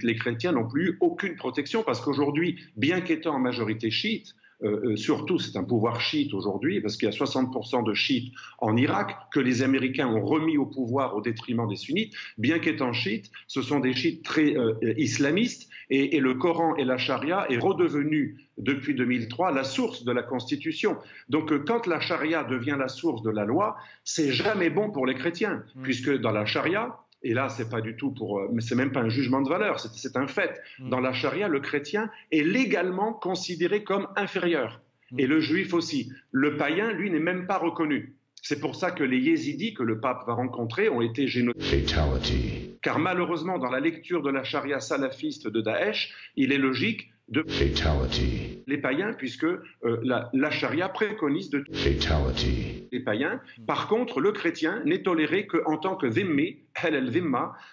les chrétiens n'ont plus eu aucune protection parce qu'aujourd'hui, bien qu'étant en majorité chiite, surtout c'est un pouvoir chiite aujourd'hui parce qu'il y a 60% de chiites en Irak que les Américains ont remis au pouvoir au détriment des sunnites. Bien qu'étant chiites, ce sont des chiites très islamistes et le Coran et la charia est redevenu depuis 2003 la source de la Constitution. Donc quand la charia devient la source de la loi, c'est jamais bon pour les chrétiens puisque dans la charia, et là, c'est pas du tout c'est même pas un jugement de valeur, c'est un fait. Dans la charia, le chrétien est légalement considéré comme inférieur. Et le juif aussi. Le païen, lui, n'est même pas reconnu. C'est pour ça que les yézidis que le pape va rencontrer ont été génocide. Car malheureusement, dans la lecture de la charia salafiste de Daesh, il est logique de les païens, puisque la charia préconise de les païens. Par contre, le chrétien n'est toléré qu'en tant que dhimmi,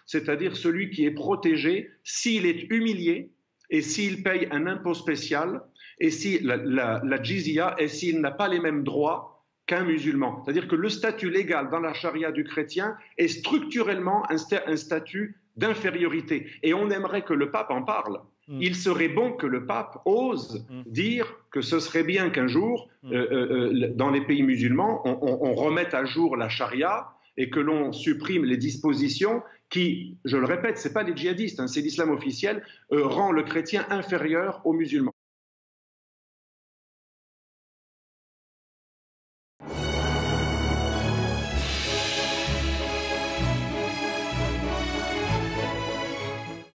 c'est-à-dire celui qui est protégé s'il est humilié et s'il paye un impôt spécial et si la jizya et s'il n'a pas les mêmes droits qu'un musulman. C'est-à-dire que le statut légal dans la charia du chrétien est structurellement un statut d'infériorité. Et on aimerait que le pape en parle. Il serait bon que le pape ose dire que ce serait bien qu'un jour, dans les pays musulmans, on remette à jour la charia et que l'on supprime les dispositions qui, je le répète, ce n'est pas les djihadistes, c'est l'islam officiel, rend le chrétien inférieur aux musulmans.